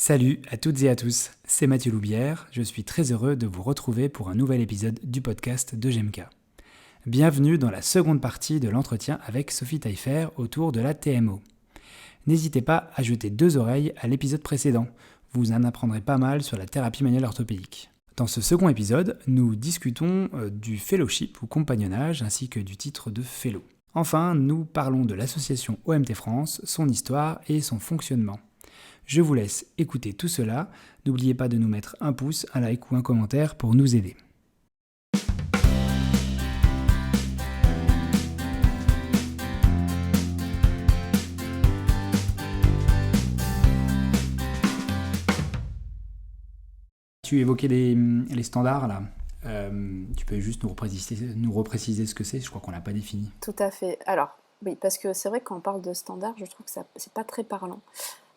Salut à toutes et à tous, c'est Mathieu Loubière, je suis très heureux de vous retrouver pour un nouvel épisode du podcast de GMK. Bienvenue dans la seconde partie de l'entretien avec Sophie Taillefer autour de la TMO. N'hésitez pas à jeter 2 oreilles à l'épisode précédent, vous en apprendrez pas mal sur la thérapie manuelle orthopédique. Dans ce second épisode, nous discutons du fellowship ou compagnonnage ainsi que du titre de fellow. Enfin, nous parlons de l'association OMT France, son histoire et son fonctionnement. Je vous laisse écouter tout cela. N'oubliez pas de nous mettre un pouce, un like ou un commentaire pour nous aider. Tu évoquais les standards là. Tu peux juste nous repréciser ce que c'est. Je crois qu'on l'a pas défini. Tout à fait. Alors, oui, parce que c'est vrai que quand on parle de standards, je trouve que c'est pas très parlant.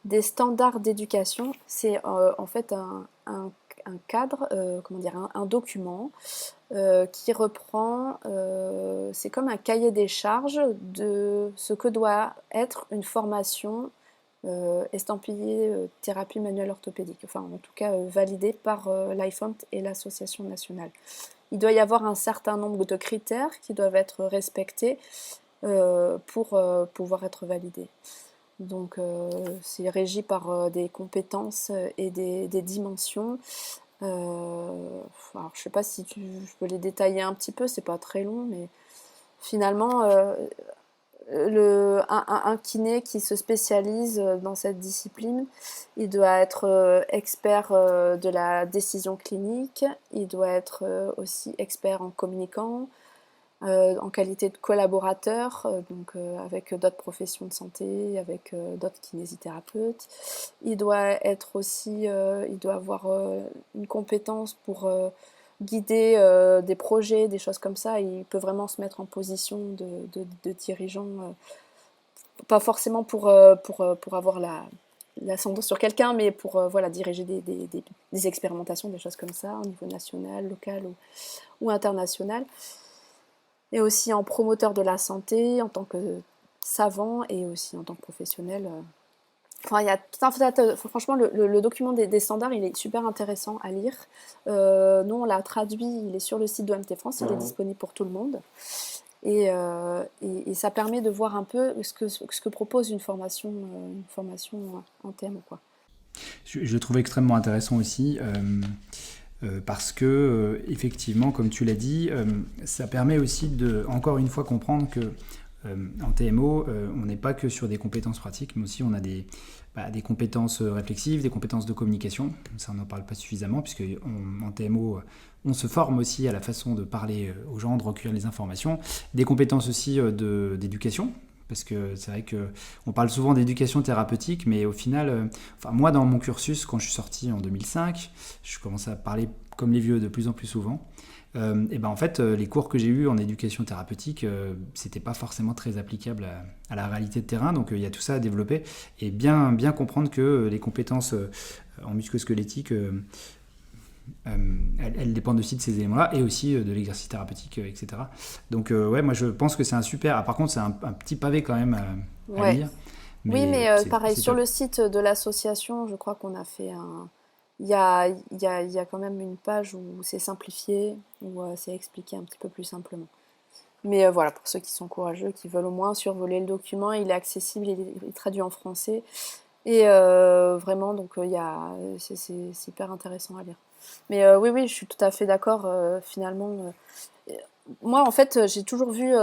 Des standards d'éducation, c'est en fait un cadre, un document qui reprend, c'est comme un cahier des charges de ce que doit être une formation estampillée thérapie manuelle orthopédique, enfin en tout cas validée par l'IFOMT et l'association nationale. Il doit y avoir un certain nombre de critères qui doivent être respectés pour pouvoir être validés. Donc c'est régi par des compétences et des dimensions. Alors, je ne sais pas si je peux les détailler un petit peu, c'est pas très long, mais finalement, un kiné qui se spécialise dans cette discipline, il doit être expert de la décision clinique, il doit être aussi expert en communicant, en qualité de collaborateur, avec d'autres professions de santé, avec d'autres kinésithérapeutes. Il doit être aussi, il doit avoir une compétence pour guider des projets, des choses comme ça. Il peut vraiment se mettre en position de dirigeant, pas forcément pour avoir l'ascendant sur quelqu'un, mais pour diriger des expérimentations, des choses comme ça, au niveau national, local ou international. Et aussi en promoteur de la santé, en tant que savant et aussi en tant que professionnel. Enfin, il y a tout un tas franchement, le document des standards, il est super intéressant à lire. Nous, on l'a traduit, il est sur le site d'OMT France, il est disponible pour tout le monde. Et ça permet de voir un peu ce que propose une formation en TMO, quoi. Je le trouve extrêmement intéressant aussi. Parce que, effectivement, comme tu l'as dit, ça permet aussi de, encore une fois, comprendre que en TMO, on n'est pas que sur des compétences pratiques, mais aussi on a des compétences réflexives, des compétences de communication. Ça, on n'en parle pas suffisamment, puisque en TMO, on se forme aussi à la façon de parler aux gens, de recueillir les informations. Des compétences aussi d'éducation, parce que c'est vrai qu'on parle souvent d'éducation thérapeutique, mais au final, moi dans mon cursus, quand je suis sorti en 2005, je commençais à parler comme les vieux de plus en plus souvent. Et ben en fait, les cours que j'ai eus en éducation thérapeutique, c'était pas forcément très applicable à la réalité de terrain, donc il y a tout ça à développer et bien comprendre que les compétences en musculo-squelettique, elles dépendent aussi de ces éléments-là et aussi de l'exercice thérapeutique, etc. Donc ouais, moi je pense que c'est un super. Par contre, c'est un petit pavé quand même à Ouais. lire, Oui, mais mais pareil, c'est sur top. le site de l'association, je crois qu'on a fait un. Il y a quand même une page où c'est simplifié, où c'est expliqué un petit peu plus simplement. Mais voilà, pour ceux qui sont courageux, qui veulent au moins survoler le document, il est accessible, il est traduit en français. Et vraiment, donc c'est hyper intéressant à lire. Mais oui, oui, je suis tout à fait d'accord, finalement. Moi, en fait, j'ai toujours vu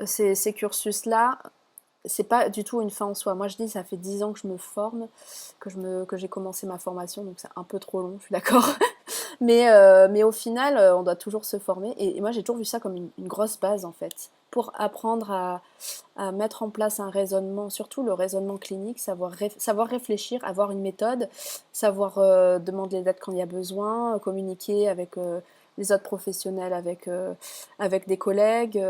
ces cursus-là, c'est pas du tout une fin en soi. Moi, je dis, ça fait 10 ans que je me forme, que j'ai commencé ma formation, donc c'est un peu trop long, je suis d'accord. Mais au final, on doit toujours se former. Et moi, j'ai toujours vu ça comme une grosse base, en fait, pour apprendre à mettre en place un raisonnement, surtout le raisonnement clinique, savoir réfléchir, avoir une méthode, savoir demander l'aide quand il y a besoin, communiquer avec les autres professionnels, avec des collègues,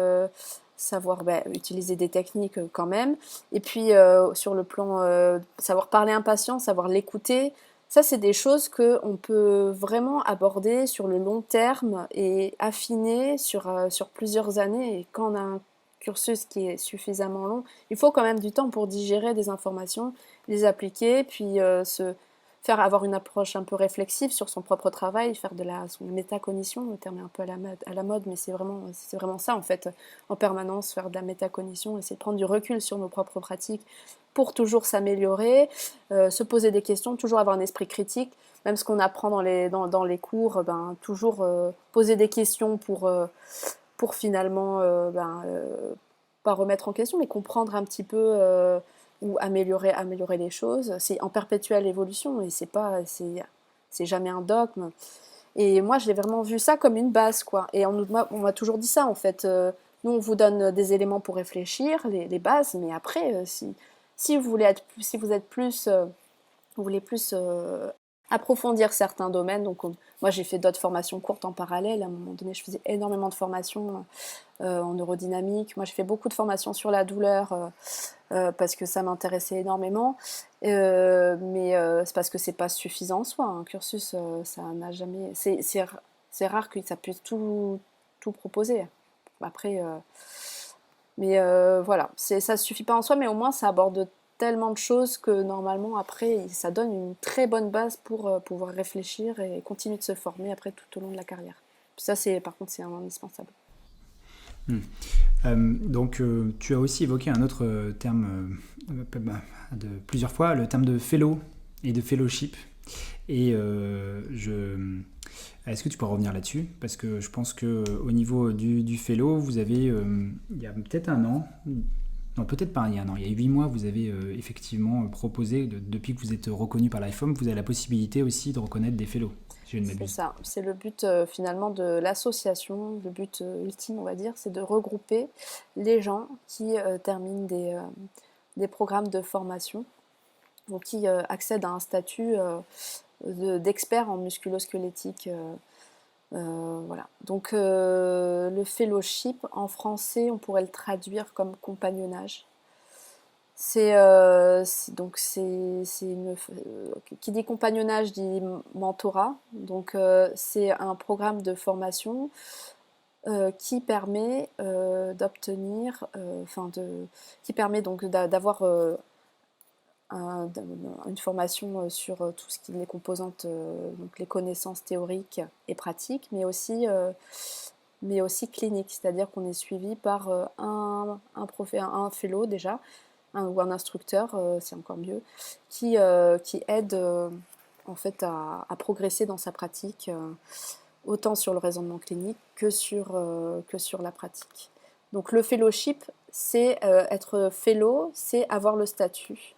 savoir utiliser des techniques quand même. Et puis, sur le plan, savoir parler à un patient, savoir l'écouter. Ça, c'est des choses qu'on peut vraiment aborder sur le long terme et affiner sur plusieurs années. Et quand on a un cursus qui est suffisamment long, il faut quand même du temps pour digérer des informations, les appliquer, puis avoir une approche un peu réflexive sur son propre travail, faire de son métacognition, le terme est un peu à la mode, mais c'est vraiment ça en fait, en permanence, faire de la métacognition, essayer de prendre du recul sur nos propres pratiques pour toujours s'améliorer, se poser des questions, toujours avoir un esprit critique, même ce qu'on apprend dans les cours, toujours poser des questions pour finalement pas remettre en question, mais comprendre un petit peu ou améliorer les choses. C'est en perpétuelle évolution et c'est jamais un dogme. Et moi, j'ai vraiment vu ça comme une base, quoi. Et on m'a toujours dit ça, en fait. Nous, on vous donne des éléments pour réfléchir, les bases, mais après, si vous êtes plus, vous voulez plus approfondir certains domaines. Donc, moi, j'ai fait d'autres formations courtes en parallèle. À un moment donné, je faisais énormément de formations en neurodynamique. Moi, j'ai fait beaucoup de formations sur la douleur parce que ça m'intéressait énormément. Mais c'est parce que c'est pas suffisant en soi. Un cursus, ça n'a jamais. C'est rare que ça puisse tout proposer. Après, voilà, ça suffit pas en soi, mais au moins ça aborde tellement de choses que normalement après ça donne une très bonne base pour pouvoir réfléchir et continuer de se former après tout au long de la carrière. Puis ça par contre c'est indispensable. Donc, tu as aussi évoqué un autre terme plusieurs fois, le terme de fellow et de fellowship. Et est-ce que tu pourrais revenir là-dessus? Parce que je pense qu'au niveau du fellow, vous avez, il y a peut-être un an, non, peut-être pas il y a un an, il y a 8 mois, vous avez effectivement proposé, depuis que vous êtes reconnu par l'IFOM, vous avez la possibilité aussi de reconnaître des fellows. Si je ne C'est m'abuse. ça, c'est le but finalement de l'association, le but ultime on va dire, c'est de regrouper les gens qui terminent des programmes de formation, donc qui accèdent à un statut d'expert en musculo-squelettique. Voilà. Donc le fellowship en français, on pourrait le traduire comme compagnonnage. Qui dit compagnonnage dit mentorat. Donc c'est un programme de formation qui permet d'obtenir, qui permet donc d'avoir une formation sur tout ce qui est les composantes, donc les connaissances théoriques et pratiques, mais aussi cliniques, c'est-à-dire qu'on est suivi par un fellow déjà, ou un instructeur, c'est encore mieux, qui aide en fait à progresser dans sa pratique, autant sur le raisonnement clinique que sur la pratique. Donc le fellowship, c'est être fellow, c'est avoir le statut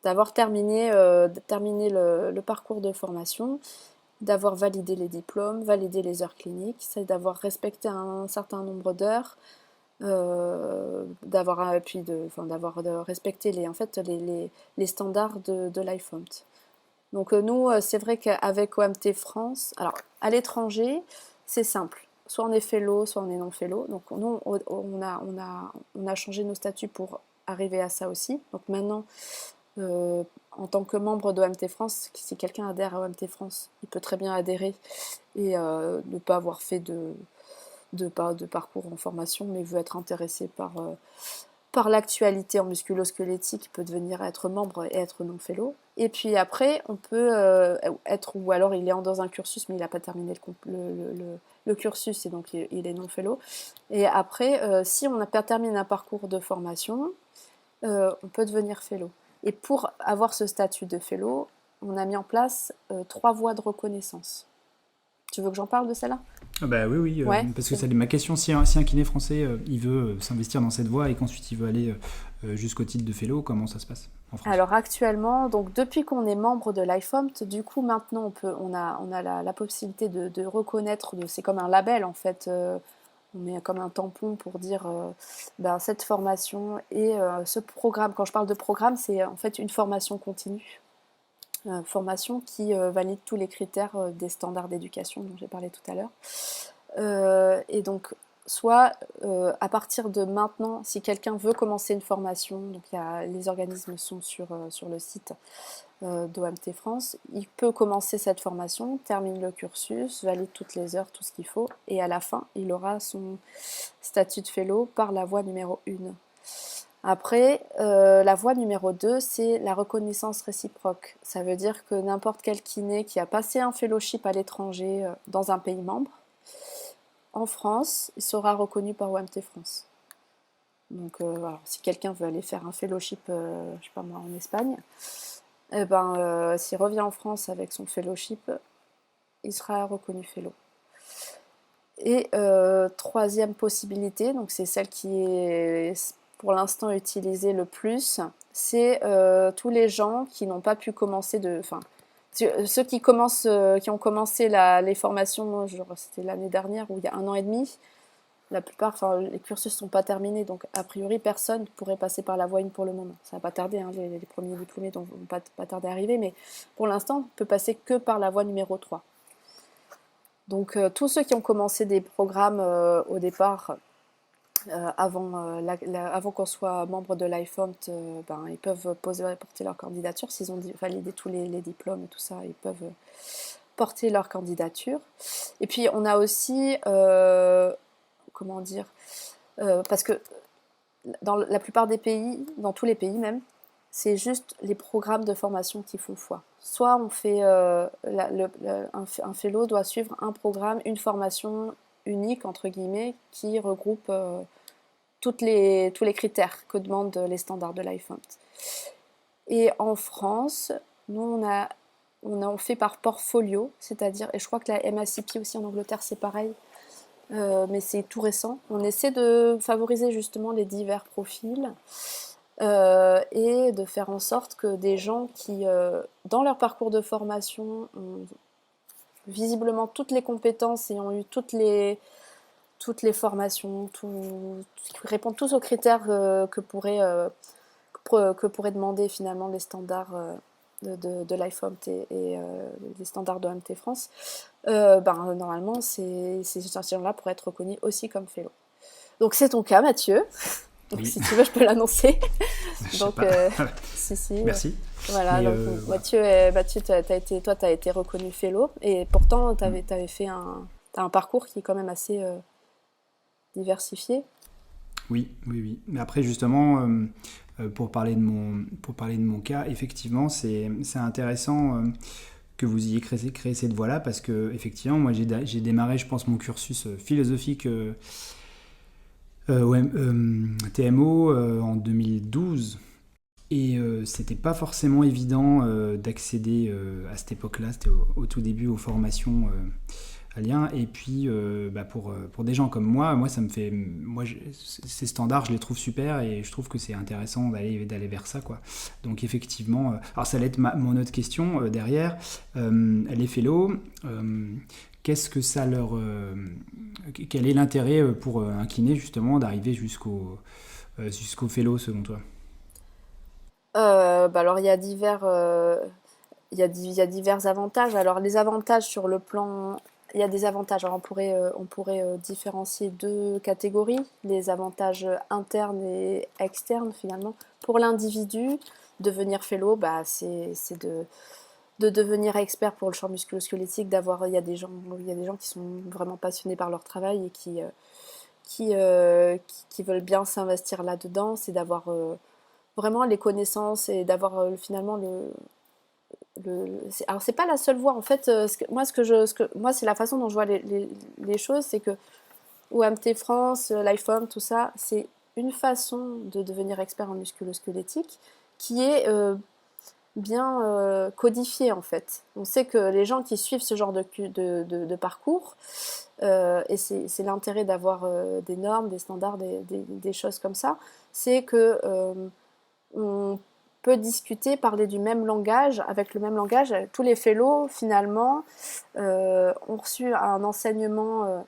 d'avoir terminé le parcours de formation, d'avoir validé les diplômes, validé les heures cliniques, c'est d'avoir respecté un certain nombre d'heures, d'avoir respecté les standards de l'IFOMT. Donc nous, c'est vrai qu'avec OMT France, alors à l'étranger, c'est simple. Soit on est fellow, soit on est non fellow. Donc nous, on a changé nos statuts pour arriver à ça aussi. Donc maintenant, en tant que membre d'OMT France, si quelqu'un adhère à OMT France, il peut très bien adhérer et ne pas avoir fait de parcours en formation, mais veut être intéressé par l'actualité en musculo-squelettique, il peut devenir être membre et être non-fellow. Et puis après, on peut être, ou alors il est dans un cursus, mais il n'a pas terminé le cursus, et donc il est non-fellow. Et après, si on n'a pas terminé un parcours de formation, on peut devenir fellow. Et pour avoir ce statut de fellow, on a mis en place 3 voies de reconnaissance. Tu veux que j'en parle de celle-là? Bah oui, Ouais, parce que c'est ma question, si un kiné français, il veut s'investir dans cette voie et qu'ensuite il veut aller jusqu'au titre de fellow, comment ça se passe en France? Alors actuellement, donc depuis qu'on est membre de l'IFOMT, du coup maintenant on a la possibilité de reconnaître, c'est comme un label en fait, on met comme un tampon pour dire cette formation et ce programme. Quand je parle de programme, c'est en fait une formation continue. Formation qui valide tous les critères des standards d'éducation dont j'ai parlé tout à l'heure. Et donc, soit à partir de maintenant, si quelqu'un veut commencer une formation, donc les organismes sont sur le site d'OMT France, il peut commencer cette formation, termine le cursus, valide toutes les heures, tout ce qu'il faut, et à la fin, il aura son statut de fellow par la voie numéro 1. Après, la voie numéro 2, c'est la reconnaissance réciproque. Ça veut dire que n'importe quel kiné qui a passé un fellowship à l'étranger dans un pays membre, en France, il sera reconnu par OMT France. Donc voilà, si quelqu'un veut aller faire un fellowship, je sais pas moi, en Espagne, eh ben, s'il revient en France avec son fellowship, il sera reconnu fellow. Et troisième possibilité, donc c'est celle qui est pour l'instant utilisée le plus, c'est tous les gens qui n'ont pas pu commencer enfin, ceux qui ont commencé les formations, genre c'était l'année dernière ou il y a 1 an et demi, la plupart, enfin les cursus sont pas terminés, donc a priori personne pourrait passer par la voie 1 pour le moment. Ça va pas tarder, hein, les premiers diplômés vont pas tarder à arriver, mais pour l'instant, on peut passer que par la voie numéro 3. Donc tous ceux qui ont commencé des programmes au départ, avant qu'on soit membre de l'IFOMT, ils peuvent porter leur candidature. S'ils ont validé tous les diplômes et tout ça, ils peuvent porter leur candidature. Et puis on a aussi, comment dire, parce que dans la plupart des pays, dans tous les pays même, c'est juste les programmes de formation qui font foi. Soit on fait un fellow doit suivre un programme, une formation unique entre guillemets qui regroupe tous les critères que demandent les standards de l'IFOMT. Et en France, nous on fait par portfolio, c'est-à-dire, et je crois que la MACP aussi en Angleterre c'est pareil, mais c'est tout récent. On essaie de favoriser justement les divers profils et de faire en sorte que des gens qui, dans leur parcours de formation, ont visiblement toutes les compétences et ont eu toutes les formations, répondent tous aux critères que pourraient demander finalement les standards de l'IFOMT et les standards de OMT France, normalement, ces gens-là pourraient être reconnus aussi comme fellow. Donc c'est ton cas, Mathieu. Donc Oui. si tu veux, je peux l'annoncer. Donc si. Merci. Voilà, Mais, donc Mathieu, t'as été reconnu fellow et pourtant t'avais fait t'as un parcours qui est quand même assez diversifié. Oui. Mais après, justement, pour parler de mon cas, effectivement, c'est intéressant que vous ayez créé cette voie-là parce que, effectivement, moi, j'ai démarré, je pense, mon cursus philosophique TMO en 2012. Et c'était pas forcément évident d'accéder à cette époque-là, c'était au tout début aux formations à lien. Et puis pour des gens comme moi ça me fait, ces standards je les trouve super et je trouve que c'est intéressant d'aller vers ça quoi. Donc effectivement, alors ça allait être mon autre question derrière. Les fellows, qu'est-ce que ça quel est l'intérêt pour un kiné justement d'arriver jusqu'au fellow selon toi? Alors il y a divers avantages. Alors les avantages sur le plan, il y a des avantages. Alors on pourrait différencier deux catégories, les avantages internes et externes finalement. Pour l'individu, devenir fellow, c'est de devenir expert pour le champ musculo-squelettique, il y a des gens qui sont vraiment passionnés par leur travail et qui veulent bien s'investir là-dedans, c'est d'avoir vraiment les connaissances et d'avoir finalement alors c'est pas la seule voie en fait. Moi c'est la façon dont je vois les choses, c'est que OMT France, l'IFOM, tout ça, c'est une façon de devenir expert en musculo-squelettique qui est bien codifiée en fait. On sait que les gens qui suivent ce genre de parcours, et c'est l'intérêt d'avoir des normes, des standards, des choses comme ça, c'est que on peut discuter, parler du même langage, avec le même langage. Tous les fellows, finalement, ont reçu un enseignement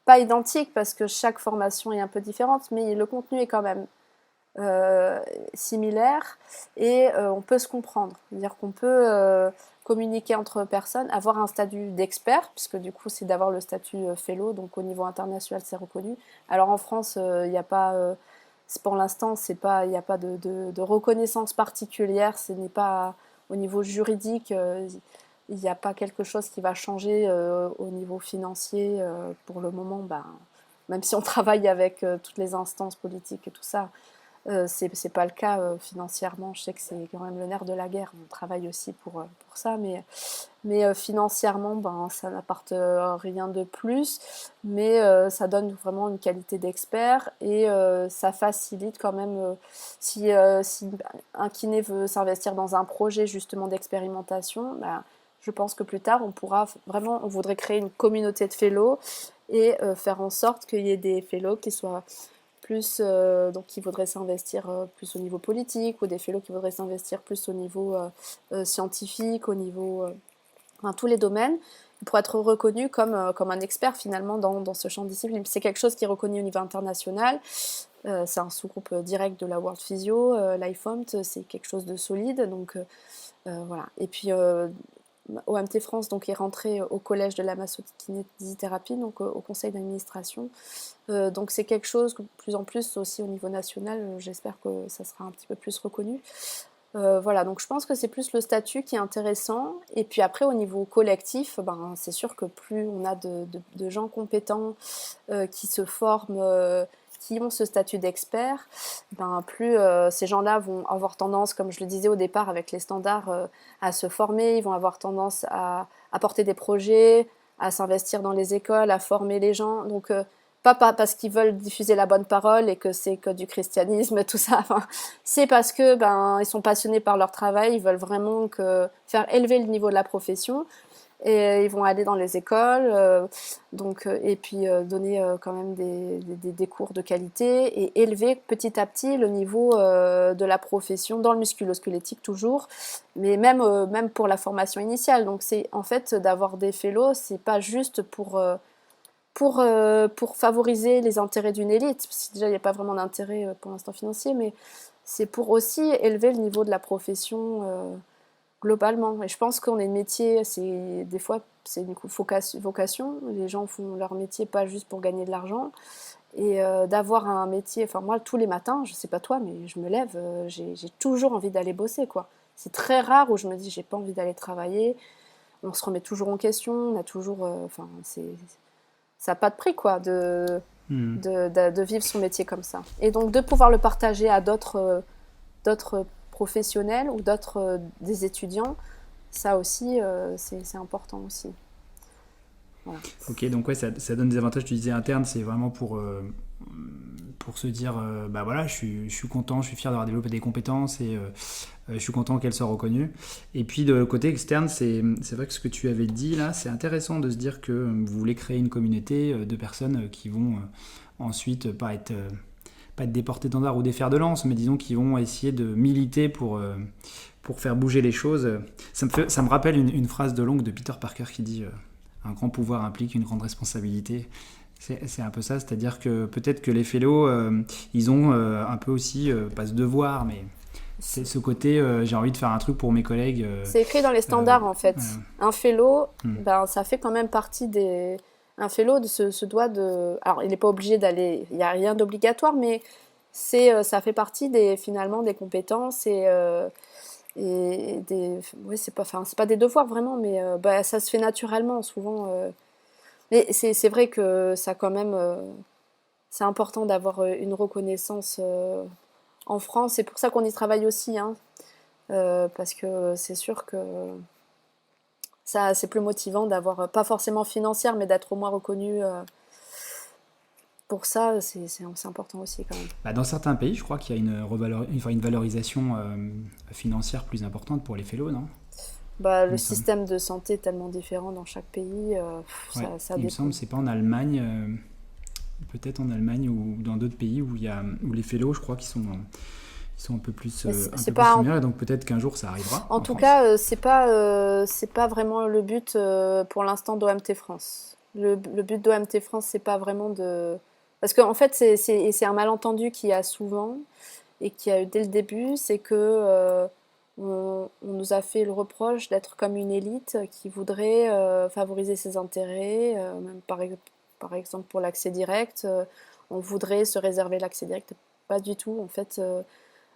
pas identique parce que chaque formation est un peu différente, mais le contenu est quand même similaire et on peut se comprendre. C'est-à-dire qu'on peut communiquer entre personnes, avoir un statut d'expert, puisque du coup c'est d'avoir le statut fellow, donc au niveau international c'est reconnu. Alors en France, il n'y a pas... pour l'instant, il n'y a pas de reconnaissance particulière, ce n'est pas au niveau juridique, il n'y a pas quelque chose qui va changer au niveau financier pour le moment, même si on travaille avec toutes les instances politiques et tout ça, C'est pas le cas financièrement. Je sais que c'est quand même le nerf de la guerre. On travaille aussi pour ça, mais financièrement, ben, ça n'apporte rien de plus, mais ça donne vraiment une qualité d'expert et ça facilite quand même, si un kiné veut s'investir dans un projet justement d'expérimentation, ben, je pense que plus tard, on pourra vraiment, on voudrait créer une communauté de fellows et faire en sorte qu'il y ait des fellows qui soient plus, donc qui voudraient s'investir plus au niveau politique, ou des fellows qui voudraient s'investir plus au niveau scientifique, au niveau dans tous les domaines, pour être reconnu comme un expert finalement dans ce champ de discipline. C'est quelque chose qui est reconnu au niveau international. C'est un sous-groupe direct de la World Physio. l'IFOMT, c'est quelque chose de solide. Donc voilà. Et puis OMT France donc, est rentré au collège de la massokinésithérapie, donc au conseil d'administration. Donc c'est quelque chose que de plus en plus aussi au niveau national, j'espère que ça sera un petit peu plus reconnu. Voilà, donc je pense que c'est plus le statut qui est intéressant. Et puis après, au niveau collectif, ben, c'est sûr que plus on a de gens compétents qui se forment, qui ont ce statut d'expert, ben, plus ces gens-là vont avoir tendance, comme je le disais au départ avec les standards, à se former, ils vont avoir tendance à porter des projets, à s'investir dans les écoles, à former les gens. Donc pas parce qu'ils veulent diffuser la bonne parole et que c'est que du christianisme, tout ça. Enfin, c'est parce que ils sont passionnés par leur travail, ils veulent vraiment faire élever le niveau de la profession. Et ils vont aller dans les écoles, et puis donner quand même des cours de qualité et élever petit à petit le niveau de la profession dans le musculo-squelettique toujours, mais même pour la formation initiale. Donc c'est en fait d'avoir des fellows, c'est pas juste pour favoriser les intérêts d'une élite, parce que déjà il n'y a pas vraiment d'intérêt pour l'instant financier, mais c'est pour aussi élever le niveau de la profession globalement. Et je pense qu'on est de métier, des fois c'est une vocation, les gens font leur métier pas juste pour gagner de l'argent, et d'avoir un métier, enfin moi tous les matins, je sais pas toi, mais je me lève, j'ai toujours envie d'aller bosser, quoi. C'est très rare où je me dis j'ai pas envie d'aller travailler, on se remet toujours en question, on a toujours, ça n'a pas de prix, quoi, Hmm. de vivre son métier comme ça. Et donc de pouvoir le partager à d'autres professionnels ou des étudiants, ça aussi, c'est important aussi. Voilà. Ok, donc ouais, ça donne des avantages, tu disais internes, c'est vraiment pour se dire, bah voilà, je suis content, je suis fier d'avoir développé des compétences et je suis content qu'elles soient reconnues. Et puis de côté externe, c'est vrai que ce que tu avais dit là, c'est intéressant de se dire que vous voulez créer une communauté de personnes qui vont ensuite pas être des porte-étendards ou des fers de lance, mais disons qui vont essayer de militer pour faire bouger les choses. Ça me rappelle une phrase de Long de Peter Parker qui dit un grand pouvoir implique une grande responsabilité. C'est un peu ça, c'est-à-dire que peut-être que les fellows, ils ont un peu aussi, pas ce devoir, mais c'est ce côté, j'ai envie de faire un truc pour mes collègues. C'est écrit dans les Euh, standards en fait. Un fellow, hmm. ça fait quand même partie des. Un fellow se doit de. Alors il n'est pas obligé d'aller. Il n'y a rien d'obligatoire, mais ça fait partie finalement des compétences et des. Oui, c'est pas des devoirs vraiment, mais ça se fait naturellement souvent. Mais c'est vrai que ça quand même. C'est important d'avoir une reconnaissance en France. C'est pour ça qu'on y travaille aussi, hein. Parce que c'est sûr que ça, c'est plus motivant d'avoir, pas forcément financière, mais d'être au moins reconnu pour ça, c'est important aussi quand même. Bah, dans certains pays, je crois qu'il y a une valorisation financière plus importante pour les fellows, non? Il Le me semble. système de santé est tellement différent dans chaque pays, Ouais, ça il me dépend. semble, c'est pas en Allemagne, peut-être en Allemagne ou dans d'autres pays où les fellows, je crois ils sont Mais un c'est peu plus pas, rémunérés, donc peut-être qu'un jour ça arrivera en en tout France. cas, c'est pas vraiment le but pour l'instant d'OMT France. Le but d'OMT France, c'est pas vraiment de. Parce qu'en fait, c'est un malentendu qu'il y a souvent et qu'il y a eu dès le début, c'est que on nous a fait le reproche d'être comme une élite qui voudrait favoriser ses intérêts, même par exemple pour l'accès direct, on voudrait se réserver l'accès direct. Pas du tout, en fait.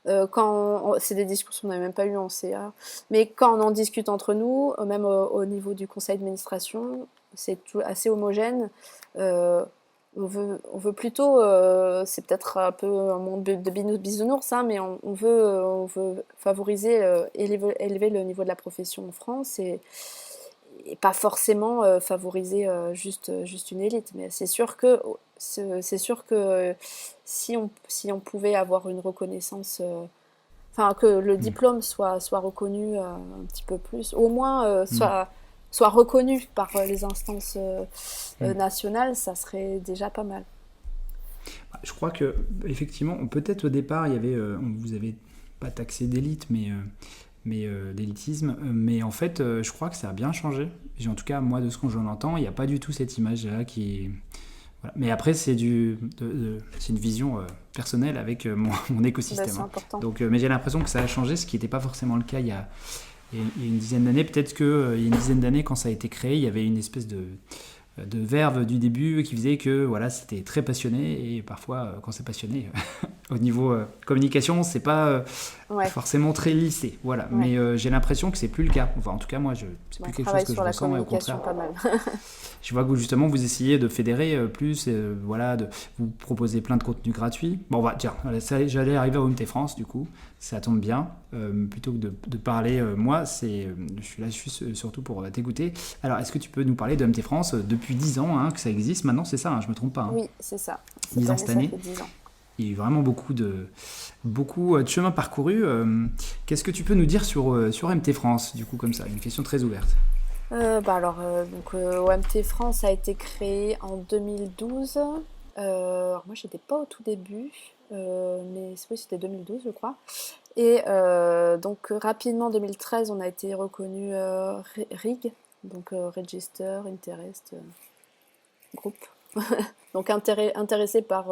C'est des discussions qu'on n'a même pas eues en CA, mais quand on en discute entre nous, même au niveau du conseil d'administration, c'est assez homogène. Euh, on veut plutôt, c'est peut-être un peu un monde de bisounours, hein, mais on veut favoriser, élever le niveau de la profession en France et pas forcément favoriser juste une élite. Mais c'est sûr que si on pouvait avoir une reconnaissance, enfin que le Mm. diplôme soit reconnu un petit peu plus, au moins Mm. soit reconnu par les instances Mm. nationales, ça serait déjà pas mal. Je crois que effectivement, peut-être au départ, il y avait, vous avez pas taxé d'élite, mais d'élitisme. Mais en fait, je crois que ça a bien changé. En tout cas, moi, de ce que j'en entends, il n'y a pas du tout cette image-là qui est. Voilà. Mais après, c'est une vision personnelle avec mon Ben, écosystème, c'est hein. important. Donc, mais j'ai l'impression que ça a changé, ce qui n'était pas forcément le cas il y a une dizaine d'années. Peut-être qu'il y a une dizaine d'années, quand ça a été créé, il y avait une espèce de verve du début qui faisait que voilà, c'était très passionné et parfois quand c'est passionné au niveau communication c'est pas Ouais, forcément très lissé, voilà, ouais. mais j'ai l'impression que c'est plus le cas, enfin en tout cas moi c'est Ben, plus on quelque chose travaille que je sur la ressens et au communication contraire pas mal. je vois que justement vous essayez de fédérer plus, voilà, vous proposez plein de contenus gratuits. Bon, tiens, voilà, j'allais arriver à OMT France, du coup, ça tombe bien. Plutôt que de parler, moi, je suis là juste surtout pour t'écouter. Alors, est-ce que tu peux nous parler de OMT France depuis 10 ans hein, que ça existe maintenant, c'est ça, hein, je me trompe pas, hein. Oui, c'est ça. Cette 10 ans année, cette ça année. fait 10 ans. Il y a eu vraiment beaucoup de chemin parcouru. Qu'est-ce que tu peux nous dire sur MT France, du coup, comme ça, une question très ouverte. OMT France a été créé en 2012. Alors moi, j'étais pas au tout début, mais oui, c'était 2012, je crois. Et rapidement, en 2013, on a été reconnu RIG, donc Register Interest Group. Donc intéressé par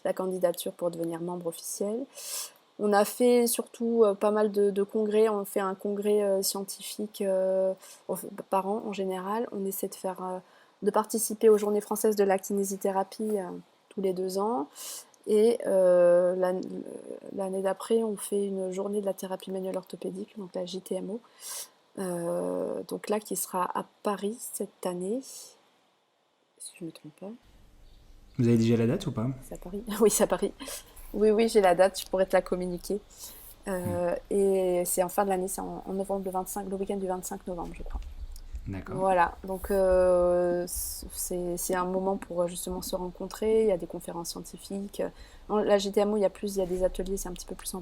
la candidature pour devenir membre officiel. On a fait surtout pas mal de congrès. On fait un congrès scientifique par an en général. On essaie de participer aux Journées françaises de la kinésithérapie tous les 2 ans. Et l'année d'après, on fait une journée de la thérapie manuelle orthopédique, donc la JTMO. Donc là, qui sera à Paris cette année, si je ne me trompe pas. Vous avez déjà la date ou pas? C'est à Paris? Oui, c'est à Paris. Oui, oui, j'ai la date, je pourrais te la communiquer. Et c'est en fin de l'année, c'est en novembre, le week-end du 25 novembre, je crois. D'accord. Voilà, donc c'est un moment pour justement se rencontrer. Il y a des conférences scientifiques. La GTMO, il y a des ateliers, c'est un petit peu plus en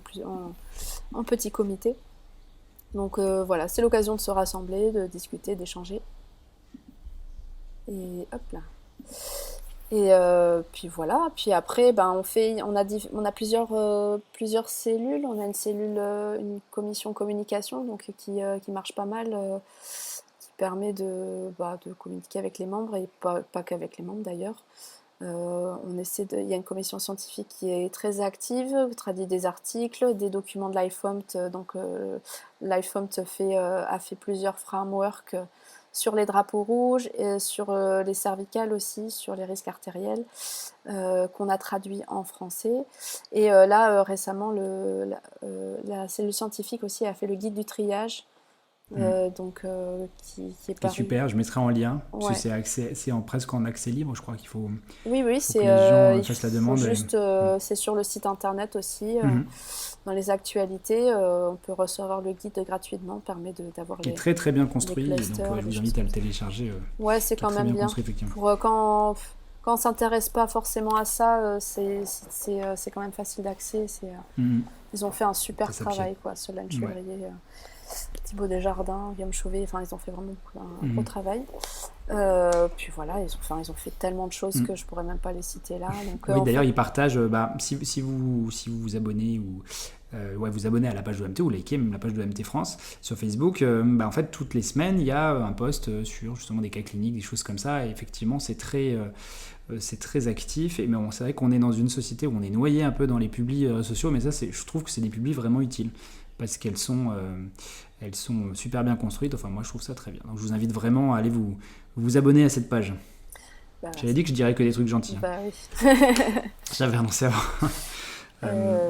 petit comité. Donc voilà, c'est l'occasion de se rassembler, de discuter, d'échanger. Et hop là. Et puis voilà, puis après, ben, on a plusieurs cellules. On a une cellule, une commission communication, donc qui marche pas mal, qui permet de communiquer avec les membres et pas qu'avec les membres d'ailleurs. Il y a une commission scientifique qui est très active, traduit des articles, des documents de l'IFOMT. Donc l'IFOMT a fait plusieurs frameworks sur les drapeaux rouges et sur les cervicales aussi, sur les risques artériels, qu'on a traduit en français. Et là, récemment, la cellule scientifique aussi a fait le guide du triage, qui est C'est paru. super, je mettrai en lien, parce que Ouais. presque en accès libre, je crois Oui, oui, faut que les gens il fassent la faut demande. juste, c'est sur le site internet aussi, Mhm. dans les actualités, on peut recevoir le guide gratuitement, permet d'avoir Qui est très très bien les construit, et donc clusters, je des vous choses invite à comme le ça. télécharger, Ouais, c'est qui est quand très même bien bien. construit, effectivement. Pour quand on s'intéresse pas forcément à ça, c'est quand même facile d'accès. Mhm. Ils ont fait un super Ça s'appuie. travail, quoi. Solène Ouais. Chevrier, Thibaut Desjardins, Guillaume Chauvet, enfin, ils ont fait vraiment un gros Mhm. travail. Puis voilà, ils ont fait tellement de choses Mhm. que je pourrais même pas les citer là. Donc Oui, en d'ailleurs, fait, ils partagent, si vous vous abonnez ou ouais, vous abonnez à la page de MT ou likez même la page de MT France sur Facebook, en fait, toutes les semaines, il y a un post sur justement des cas cliniques, des choses comme ça. Et effectivement, c'est très actif. Et mais bon, c'est vrai qu'on est dans une société où on est noyé un peu dans les publis sociaux, mais ça, je trouve que c'est des publis vraiment utiles parce elles sont super bien construites. Enfin, moi, je trouve ça très bien. Donc, je vous invite vraiment à aller vous abonner à cette page. bah, J'avais dit que je dirais que des trucs gentils, hein. bah oui. J'avais annoncé avant.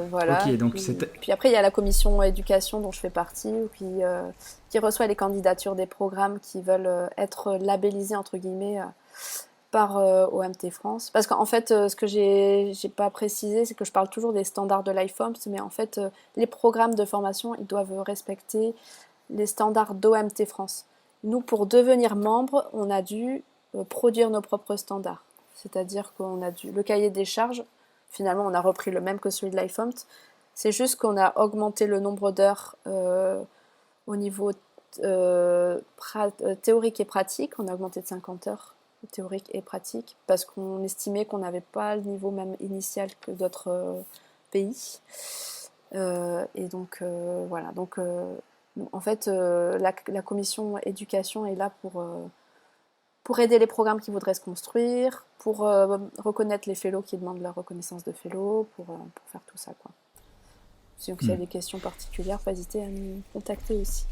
Voilà. Ok, Et donc puis après, il y a la commission éducation dont je fais partie, qui reçoit les candidatures des programmes qui veulent être labellisés, entre guillemets, par OMT France. Parce qu'en fait, ce que j'ai pas précisé, c'est que je parle toujours des standards de l'IFOMS, mais en fait, les programmes de formation, ils doivent respecter les standards d'OMT France. Nous, pour devenir membre, on a dû produire nos propres standards. C'est-à-dire qu'on a dû... Le cahier des charges, finalement, on a repris le même que celui de l'IFOMT. C'est juste qu'on a augmenté le nombre d'heures au niveau théorique et pratique. On a augmenté de 50 heures théorique et pratique parce qu'on estimait qu'on n'avait pas le niveau même initial que d'autres pays. Et donc, voilà. Donc, en fait, la commission éducation est là pour aider les programmes qui voudraient se construire, pour reconnaître les fellows qui demandent leur reconnaissance de fellow, pour faire tout ça, quoi. Donc, s'il y a des questions particulières, pas hésiter à nous contacter aussi.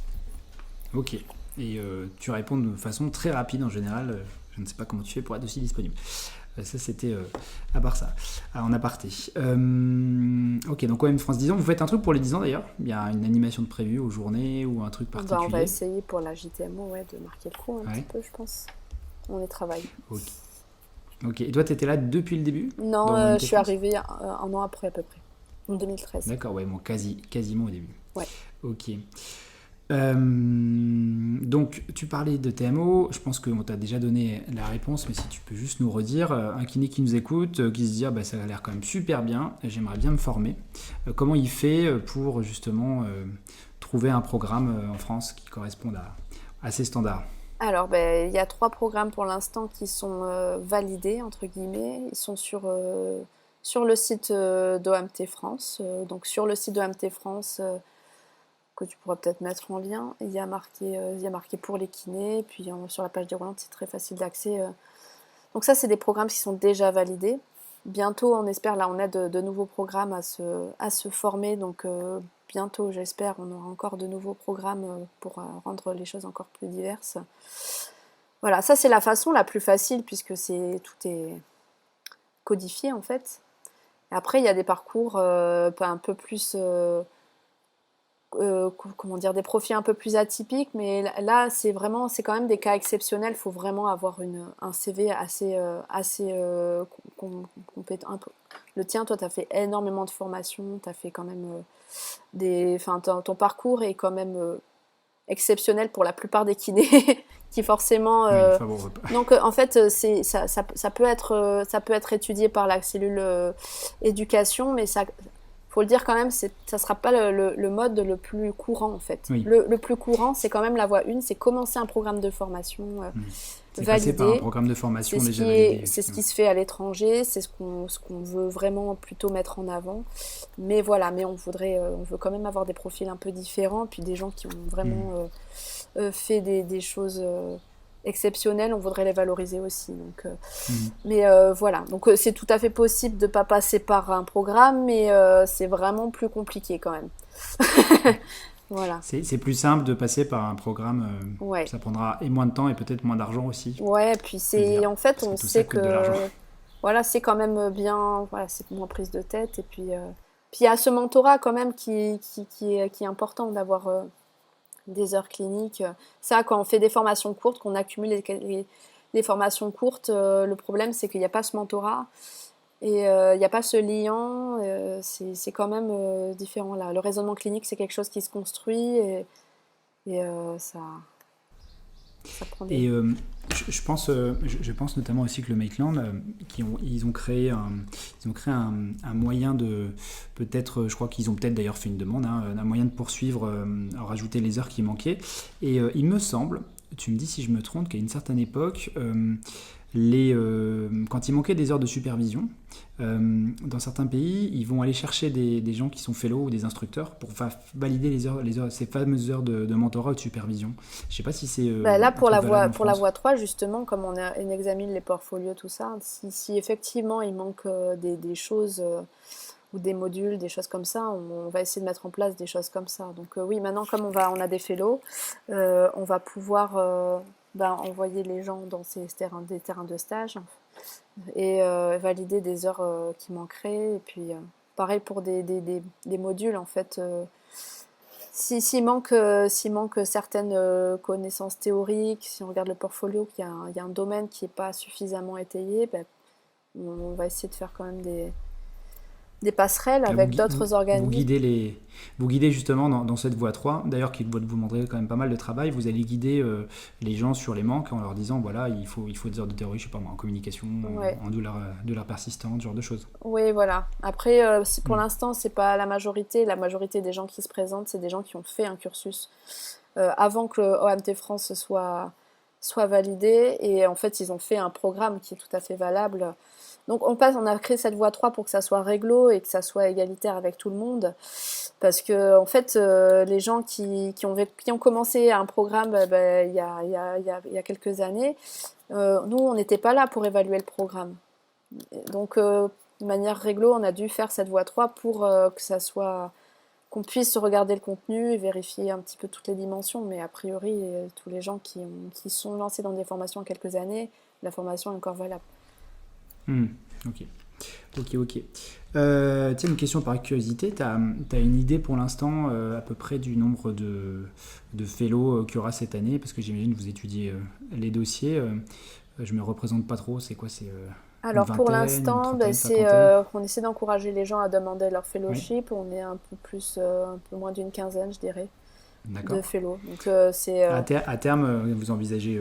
Ok. Et tu réponds de façon très rapide en général. Je ne sais pas comment tu fais pour être aussi disponible. Ça, c'était à part ça. En aparté. Ok, donc OM France 10 ans. Vous faites un truc pour les 10 ans d'ailleurs? Il y a une animation de prévue aux journées ou un truc particulier? On va essayer pour la JTMO de marquer le coup un petit peu, je pense. On y travaille. Ok. Et toi, tu étais là depuis le début? Non, je suis arrivée un an après à peu près. En 2013. D'accord, ouais, bon, quasiment au début. Ouais. Ok. Donc, tu parlais de TMO. Je pense qu'on t'a déjà donné la réponse, mais si tu peux juste nous redire, un kiné qui nous écoute, qui se dit ça a l'air quand même super bien, j'aimerais bien me former. Comment il fait pour justement trouver un programme en France qui corresponde à ces standards? Alors, il y a 3 programmes pour l'instant qui sont validés, entre guillemets. Ils sont sur le site d'OMT France. Donc, sur le site d'OMT France, que tu pourras peut-être mettre en lien, il y a marqué pour les kinés. Puis sur la page déroulante, c'est très facile d'accès. Donc ça, c'est des programmes qui sont déjà validés. Bientôt, on espère, là, on a de nouveaux programmes à se former. Donc bientôt, j'espère, on aura encore de nouveaux programmes pour rendre les choses encore plus diverses. Voilà, ça c'est la façon la plus facile puisque tout est codifié en fait. Et après, il y a des parcours un peu plus... comment dire, des profils un peu plus atypiques, mais là c'est quand même des cas exceptionnels. Il faut vraiment avoir un CV assez compétent. Le tien, toi, tu as fait énormément de formations, tu as fait quand même ton parcours est quand même exceptionnel pour la plupart des kinés qui forcément donc en fait ça peut être étudié par la cellule éducation, mais ça faut le dire quand même, ça sera pas le mode le plus courant en fait. Oui. Le plus courant, c'est quand même la voie 1, c'est commencer un programme de formation c'est validé. Passer par un programme de formation déjà validé. C'est ce qui se fait à l'étranger, c'est ce qu'on veut vraiment plutôt mettre en avant. Mais voilà, on veut quand même avoir des profils un peu différents, puis des gens qui ont vraiment fait des choses exceptionnelles, on voudrait les valoriser aussi. Donc, mais voilà, donc c'est tout à fait possible de ne pas passer par un programme, mais c'est vraiment plus compliqué quand même. Voilà. C'est plus simple de passer par un programme, ça prendra moins de temps et peut-être moins d'argent aussi. Ouais, puis en fait, on sait que voilà, c'est quand même bien, voilà, c'est moins prise de tête, et puis il y a ce mentorat quand même qui est important d'avoir des heures cliniques. Ça, quand on fait des formations courtes, qu'on accumule les formations courtes, le problème c'est qu'il n'y a pas ce mentorat. Et il n'y a pas ce liant, c'est quand même différent là. Le raisonnement clinique, c'est quelque chose qui se construit et ça prend des... Et je pense notamment aussi que le Maitland, ils ont créé un moyen de, peut-être, je crois qu'ils ont peut-être d'ailleurs fait une demande, un moyen de poursuivre, rajouter les heures qui manquaient. Et il me semble, tu me dis si je me trompe, qu'à une certaine époque, quand il manquait des heures de supervision, dans certains pays, ils vont aller chercher des gens qui sont fellows ou des instructeurs pour valider les heures, ces fameuses heures de mentorat ou de supervision. Je ne sais pas si c'est... là, pour la voie 3, justement, comme on examine les portfolios, tout ça, si effectivement il manque des choses ou des modules, des choses comme ça, on va essayer de mettre en place des choses comme ça. Donc oui, maintenant, comme on a des fellows, on va pouvoir... envoyer les gens dans des terrains de stage et valider des heures qui manqueraient. Et puis, pareil pour des modules, en fait. s'il manque certaines connaissances théoriques, si on regarde le portfolio, qu'il y a un domaine qui n'est pas suffisamment étayé, ben, on va essayer de faire quand même des passerelles Vous, avec d'autres organismes. vous guidez justement dans cette voie 3, d'ailleurs qui doit vous demander quand même pas mal de travail. Vous allez guider les gens sur les manques en leur disant voilà, il faut des heures de théorie, je sais pas moi, en communication, Ouais. en douleur persistante, ce genre de choses. Oui, voilà. Après, pour Hmm. l'instant, c'est pas la majorité. La majorité des gens qui se présentent, c'est des gens qui ont fait un cursus avant que le OMT France soit validé. Et en fait, ils ont fait un programme qui est tout à fait valable. Donc on a créé cette voie 3 pour que ça soit réglo et que ça soit égalitaire avec tout le monde. Parce que en fait, les gens qui ont commencé un programme il y a quelques années, nous, on n'était pas là pour évaluer le programme. Donc, de manière réglo, on a dû faire cette voie 3 pour que ça soit qu'on puisse regarder le contenu et vérifier un petit peu toutes les dimensions. Mais a priori, tous les gens qui sont lancés dans des formations en quelques années, la formation est encore valable. Hmm. Ok. Ok. Tiens, une question par curiosité. Tu as une idée pour l'instant à peu près du nombre de fellows qu'il y aura cette année? Parce que j'imagine que vous étudiez les dossiers. Je me représente pas trop. C'est quoi? C'est une Alors pour vingtaine, une l'instant, trentaine, cinquantaine? on essaie d'encourager les gens à demander leur Oui, fellowship. On est un peu moins d'une quinzaine, je dirais, de d'accord. fellows. Donc À terme, vous envisagez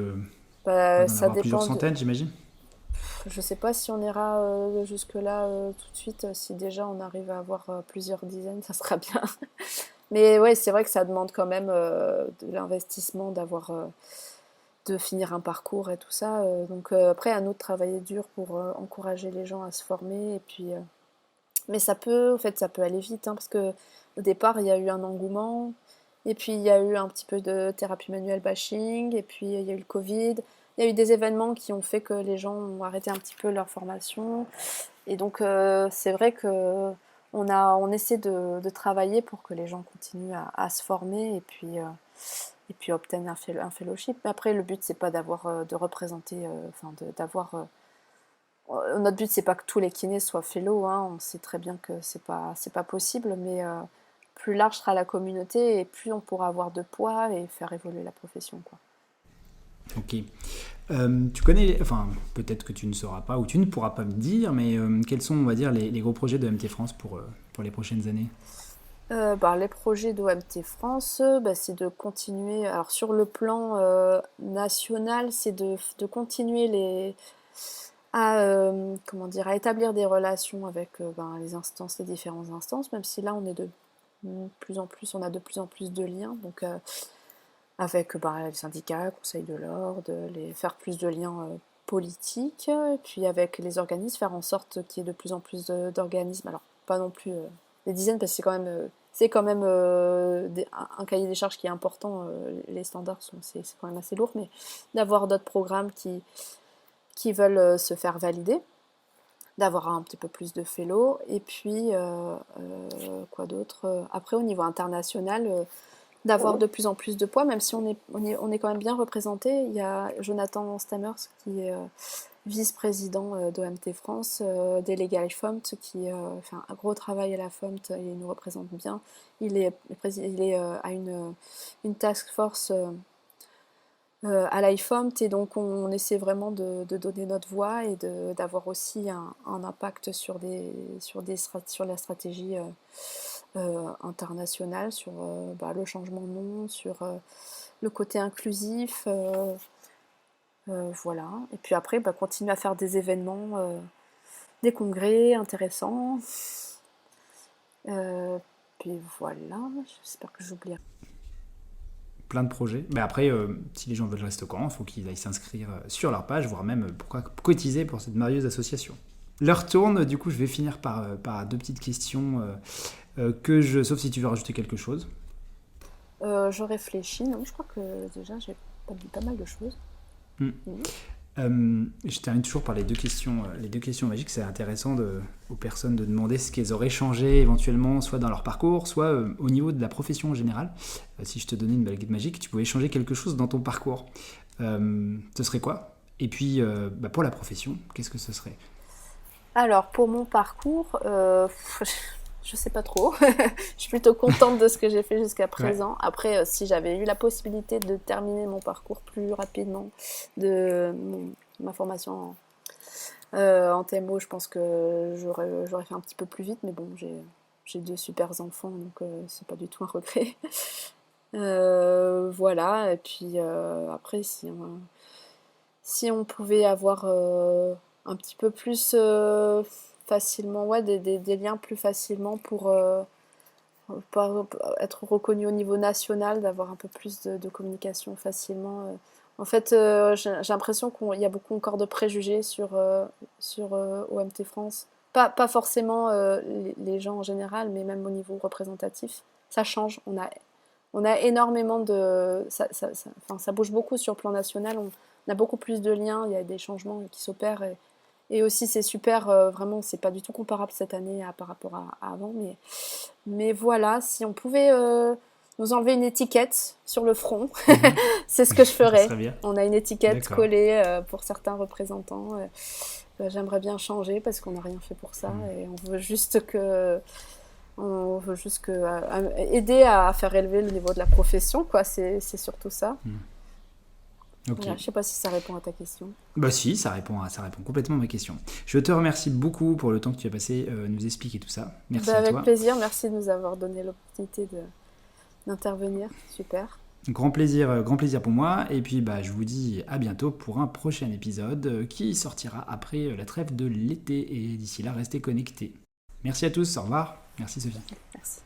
d'en ça avoir plusieurs dépend de. centaines, j'imagine? Je sais pas si on ira jusque-là tout de suite. Si déjà on arrive à avoir plusieurs dizaines, ça sera bien. Mais ouais, c'est vrai que ça demande quand même de l'investissement, de finir un parcours et tout ça. Donc après, à nous de travailler dur pour encourager les gens à se former. Et puis, mais en fait, ça peut aller vite, hein, parce que au départ, il y a eu un engouement. Et puis, il y a eu un petit peu de thérapie manuelle bashing. Et puis, il y a eu le Covid. Il y a eu des événements qui ont fait que les gens ont arrêté un petit peu leur formation. Et donc, c'est vrai que on essaie de travailler pour que les gens continuent à se former et puis obtenir un fellowship. Mais après, le but, c'est pas de représenter, enfin, notre but, c'est pas que tous les kinés soient fellows, hein. On sait très bien que c'est pas possible, mais plus large sera la communauté et plus on pourra avoir de poids et faire évoluer la profession, quoi. Ok. Tu connais, enfin, peut-être que tu ne sauras pas ou tu ne pourras pas me dire, mais quels sont, on va dire, les gros projets de MT France pour les prochaines années? Les projets d'OMT France, c'est de continuer. Alors sur le plan national, c'est de continuer comment dire, à établir des relations avec les différentes instances, même si là on est de plus en plus, on a de plus en plus de liens. Donc avec les syndicats, Conseil de l'ordre, faire plus de liens politiques, et puis avec les organismes, faire en sorte qu'il y ait de plus en plus d'organismes. Alors pas non plus des dizaines, parce que c'est quand même un cahier des charges qui est important. Les standards c'est quand même assez lourd, mais d'avoir d'autres programmes qui veulent se faire valider, d'avoir un petit peu plus de fellow, et puis quoi d'autre. Après au niveau international, d'avoir de plus en plus de poids, même si on est quand même bien représenté. Il y a Jonathan Stammers qui est vice-président d'OMT France, délégué à la FOMT, qui fait un gros travail à la FOMT, il nous représente bien. Il est à une task force à l'IFOMT, et donc on essaie vraiment de donner notre voix et d'avoir aussi un impact sur la stratégie internationale, sur le changement de nom, sur le côté inclusif, voilà. Et puis après, continuer à faire des événements, des congrès intéressants. Puis voilà, j'espère que j'oublie rien. Plein de projets. Mais après, si les gens veulent rester au courant, il faut qu'ils aillent s'inscrire sur leur page, voire même pourquoi cotiser pour cette merveilleuse association. L'heure tourne, du coup, je vais finir par deux petites questions sauf si tu veux rajouter quelque chose. Je réfléchis, non, je crois que déjà j'ai pas dit pas mal de choses. Hmm. Mhm. Je termine toujours par les deux questions magiques. C'est intéressant aux personnes de demander ce qu'elles auraient changé éventuellement, soit dans leur parcours, soit au niveau de la profession en général. Si je te donnais une baguette magique, tu pouvais changer quelque chose dans ton parcours. Ce serait quoi? Et puis, pour la profession, qu'est-ce que ce serait? Alors, pour mon parcours, Je sais pas trop. Je suis plutôt contente de ce que j'ai fait jusqu'à présent. Après, si j'avais eu la possibilité de terminer mon parcours plus rapidement, ma formation en TMO, je pense que j'aurais fait un petit peu plus vite. Mais bon, j'ai deux super enfants, donc c'est pas du tout un regret. Voilà, et puis après, si on pouvait avoir un petit peu plus facilement, ouais, des liens plus facilement pour être reconnu au niveau national, d'avoir un peu plus de communication facilement. En fait, j'ai l'impression qu'il y a beaucoup encore de préjugés sur OMT France. Pas forcément les gens en général, mais même au niveau représentatif. Ça change. On a énormément de... Enfin, ça bouge beaucoup sur le plan national. On a beaucoup plus de liens. Il y a des changements qui s'opèrent. Et aussi, c'est super. Vraiment, c'est pas du tout comparable cette année par rapport à avant. Mais voilà, si on pouvait nous enlever une étiquette sur le front, c'est ce que je Ça ferais. serait bien. On a une étiquette D'accord. collée pour certains représentants. J'aimerais bien changer parce qu'on n'a rien fait pour ça. Et on veut juste aider à faire élever le niveau de la profession, quoi. C'est surtout ça. Ok. Voilà, je sais pas si ça répond à ta question. Bah si, ça répond complètement à ma question. Je te remercie beaucoup pour le temps que tu as passé nous expliquer tout ça. Merci à Avec toi. plaisir, merci de nous avoir donné l'opportunité d'intervenir. Super. Grand plaisir pour moi. Et puis bah, je vous dis à bientôt pour un prochain épisode qui sortira après la trêve de l'été. Et d'ici là, restez connectés. Merci à tous, au revoir. Merci Sophie. Merci.